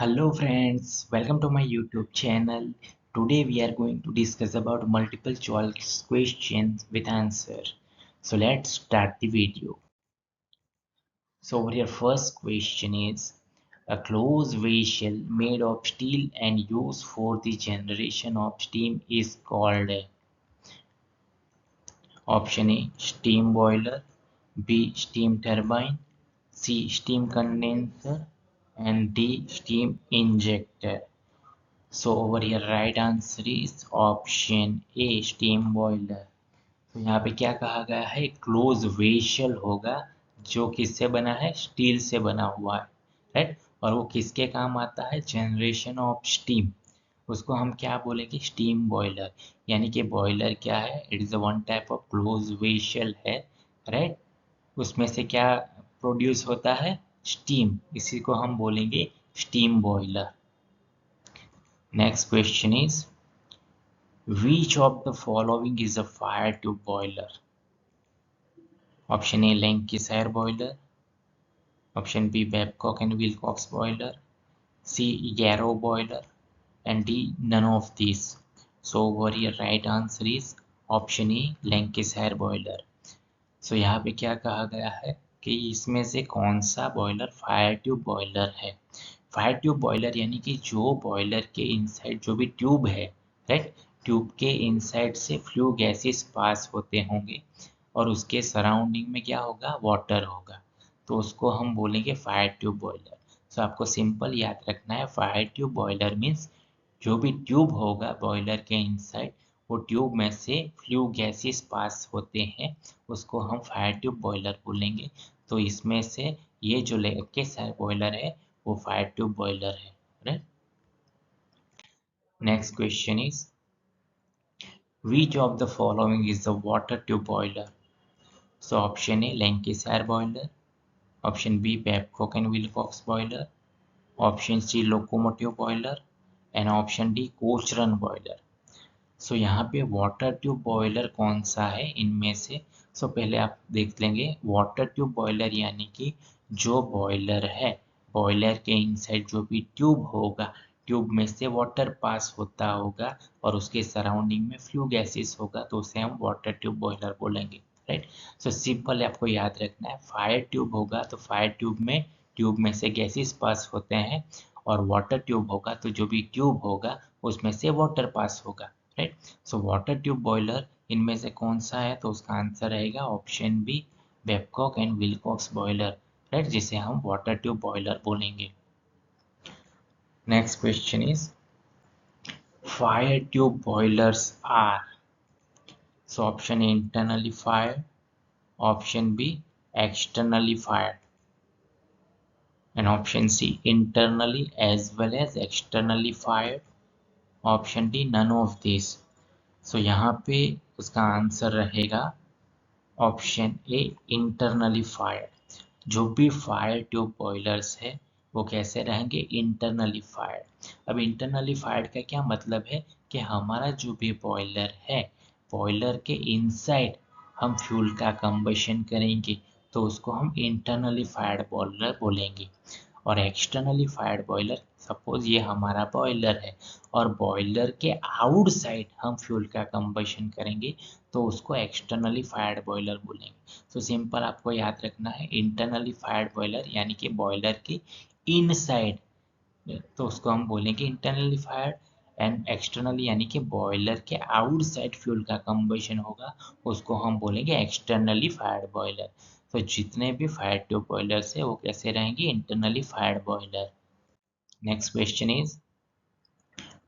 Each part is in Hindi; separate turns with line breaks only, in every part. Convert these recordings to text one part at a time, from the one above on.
Hello friends, welcome to my YouTube channel. Today we are going to discuss about multiple choice questions with answer. So let's start the video. So our first question is a closed vessel made of steel and used for the generation of steam is called option A steam boiler, B steam turbine, C steam condenser and D steam injector. So over here right answer is option A steam boiler. तो यहाँ पे क्या कहा गया है क्लोज वेसल होगा जो किससे बना है स्टील से बना हुआ है राइट और वो किसके काम आता है जनरेशन ऑफ स्टीम उसको हम क्या बोलेंगे स्टीम बॉयलर यानी कि बॉयलर क्या है it is one type of close vessel है राइट उसमें से क्या प्रोड्यूस होता है स्टीम इसी को हम बोलेंगे steam boiler. Next question is which of the following is a fire tube boiler? Option A Lancashire boiler, option B Babcock and Wilcox boiler, C Yarrow boiler and D none of these. So over here right answer is option A Lancashire boiler. So यहाँ पे क्या कहा गया है कि इसमें से कौन सा बॉयलर फायर ट्यूब बॉयलर है. फायर ट्यूब बॉयलर यानी कि जो बॉयलर के इनसाइड जो भी ट्यूब है राइट ट्यूब के इनसाइड से फ्लू गैसेस पास होते होंगे और उसके सराउंडिंग में क्या होगा वाटर होगा तो उसको हम बोलेंगे फायर ट्यूब बॉयलर. सो आपको सिंपल याद रखना है फायर ट्यूब बॉयलर मीन्स जो भी ट्यूब होगा बॉयलर के इनसाइड वो ट्यूब में से फ्लू गैसेस पास होते हैं उसको हम फायर ट्यूब बॉयलर बोलेंगे. तो इसमें से ये जो लेके बॉयलर है वो फायर ट्यूब बॉयलर है right. Next question is which of the following is the water tube boiler? So option A Lancashire boiler, option B Babcock and Wilcox boiler, option C locomotive boiler and option D coach run boiler. सो यहाँ पे वाटर ट्यूब बॉयलर कौन सा है इनमें से. सो पहले आप देख लेंगे वाटर ट्यूब बॉयलर यानी कि जो बॉयलर है बॉयलर के इनसाइड जो भी ट्यूब होगा ट्यूब में से वाटर पास होता होगा और उसके सराउंडिंग में फ्लू गैसेस होगा तो उसे हम वाटर ट्यूब बॉयलर बोलेंगे राइट. सो सिंपल आपको याद रखना है फायर ट्यूब होगा तो फायर ट्यूब में से गैसेस पास होते हैं और वाटर ट्यूब होगा तो जो भी ट्यूब होगा उसमें से वाटर पास होगा right. So water tube boiler इनमें से कौन सा है तो उसका आंसर रहेगा option B Babcock and Wilcox boiler right जिसे हम वाटर ट्यूब बॉयलर बोलेंगे. Next question is fire tube boilers are. So option A internally fired, option B externally fired and option C internally as well as externally fired, option D none of these. सो यहाँ पे उसका आंसर रहेगा ऑप्शन ए इंटरनली फायर्ड. जो भी फायर ट्यूब बॉयलर्स है वो कैसे रहेंगे इंटरनली फायर्ड. अब इंटरनली फायर्ड का क्या मतलब है कि हमारा जो भी बॉयलर है बॉयलर के इनसाइड हम फ्यूल का कंबशन करेंगे तो उसको हम इंटरनली फायर्ड बॉयलर बोलेंगे. और एक्सटर्नली फायर्ड बॉयलर सपोज ये हमारा बॉयलर है और बॉयलर के आउटसाइड हम फ्यूल का कंबशन करेंगे तो उसको एक्सटर्नली फायर्ड बॉयलर बोलेंगे. तो सिंपल आपको याद रखना है इंटरनली फायर्ड बॉयलर यानी कि बॉयलर के इनसाइड तो उसको हम बोलेंगे इंटरनली फायर्ड एंड एक्सटर्नली यानी कि बॉयलर के आउटसाइड फ्यूल का कंबशन होगा उसको हम बोलेंगे एक्सटर्नली फायर्ड बॉयलर. तो जितने भी फायर ट्यूब बॉयलर्स है वो कैसे रहेंगे internally fired boiler. Next question is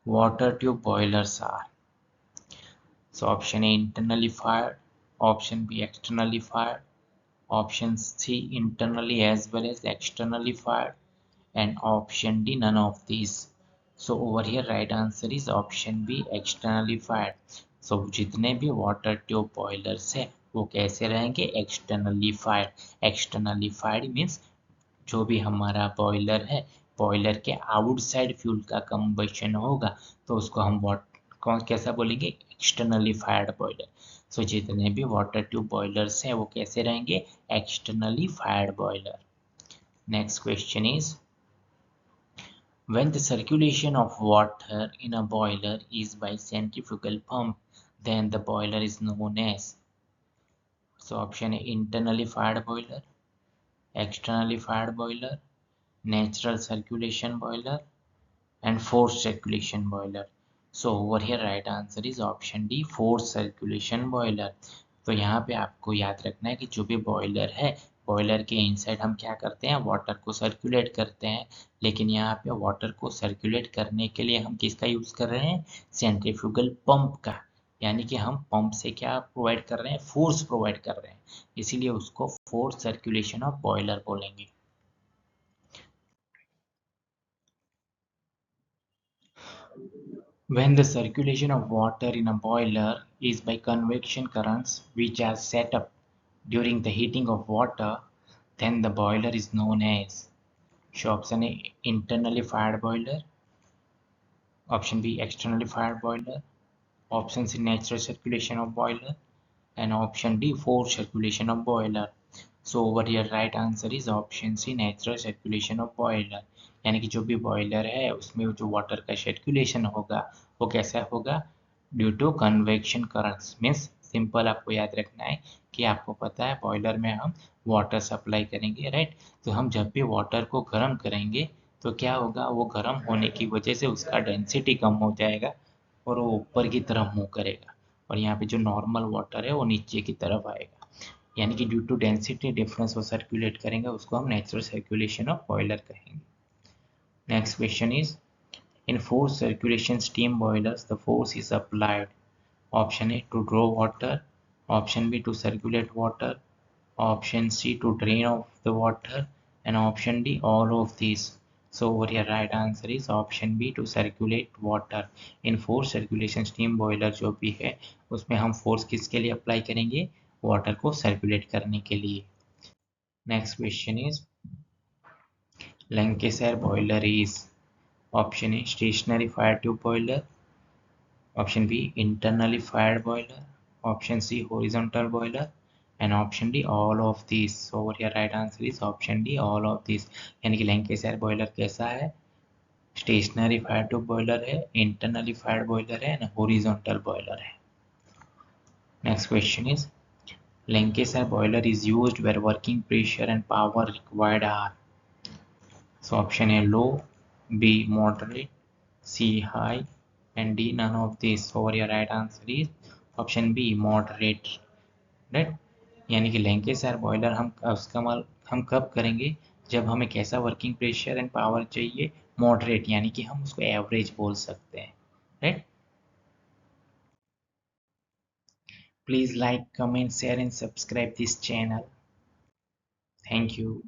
water tube boilers are. So option A internally fired, option B externally fired, option C internally as well as externally fired and option D none of these. So over here right answer is option B externally fired. So जितने भी वाटर ट्यूब बॉयलर्स है वो कैसे रहेंगे externally fired. Externally fired means जो भी हमारा बॉयलर है बॉयलर के आउटसाइड फ्यूल का कंबशन होगा तो उसको हम कौन कैसा बोलेंगे एक्सटर्नली फायर्ड बॉयलर. सो जितने भी वाटर ट्यूब बॉयलर्स हैं वो कैसे रहेंगे externally fired boiler. Next question is When the circulation of water in a boiler is by centrifugal pump, then the boiler is known as. So option A, internally fired boiler, externally fired boiler, natural circulation boiler, and forced circulation boiler. So over here right answer is option D, forced circulation boiler. तो यहाँ पे आपको याद रखना है कि जो भी बॉयलर है, बॉयलर के इनसाइड हम क्या करते हैं, वाटर को सर्कुलेट करते हैं, लेकिन यहाँ पे वाटर को सर्कुलेट करने के लिए हम किसका यूज कर रहे हैं, सेंट्रीफ्यूगल पंप का, यानी कि हम पंप से क्या प्रोवाइड कर रहे हैं, फोर्स प्रोवाइड कर रहे हैं, इसीलिए उसको फोर्स सर्कुलेशन ऑफ बॉयलर बोलेंगे। When the circulation of water in a boiler is by convection currents which are set up during the heating of water, then the boiler is known as. So option A, internally fired boiler, option B, externally fired boiler, option C, natural circulation of boiler, and option D, forced circulation of boiler. So over here right answer is option C, natural circulation of boiler। यानी कि जो भी बॉयलर है उसमें जो वाटर का सर्कुलेशन होगा वो कैसा होगा, due to convection currents. Means simple आपको याद रखना है कि आपको पता है बॉयलर में हम वाटर सप्लाई करेंगे, राइट। तो हम जब भी वाटर को गर्म करेंगे तो क्या होगा, वो गर्म होने की वजह से उसका डेंसिटी कम हो जाएगा और वो ऊपर की तरफ मूव करेगा, और यहाँ पे जो नॉर्मल वाटर है वो नीचे की तरफ आएगा, यानी कि ड्यू टू डेंसिटी डिफरेंस वो सर्कुलेट करेंगे, उसको हम नेचुरल सर्कुलेशन ऑफ बॉयलर कहेंगे। Next question is, in forced circulation steam boilers the force is applied. Option A, to draw water, option B, to circulate water, option C, to drain off the water, and option D, all of these. So over here right answer is option B, to circulate water. In forced circulation steam boiler जो भी है उसमें हम फोर्स किसके लिए अप्लाई करेंगे, वाटर को सर्कुलेट करने के लिए। Next question is, Lancashire boiler is. Option A, stationary fire tube boiler, option B, internally fired boiler, option C, horizontal boiler, and option D, all of these. So over here right answer is option D, all of these। यानी कि लैंकेशायर बॉयलर कैसा है, स्टेशनरी फायर ट्यूब बॉयलर है, इंटरनली फायर्ड बॉयलर है, हॉरिजॉन्टल बॉयलर है। Next question is, Lancashire boiler is used where working pressure and power required are. So option A, low, B, moderate, C, high, and D, none of these। So your right answer is option B, moderate, right। यानी कि लैंकेशायर बॉयलर हम इस्तेमाल हम कब करेंगे, जब हमें कैसा वर्किंग प्रेशर एंड पावर चाहिए, मॉडरेट, यानी कि हम उसको एवरेज बोल सकते हैं, right. Please like, comment, share and subscribe this channel. Thank you.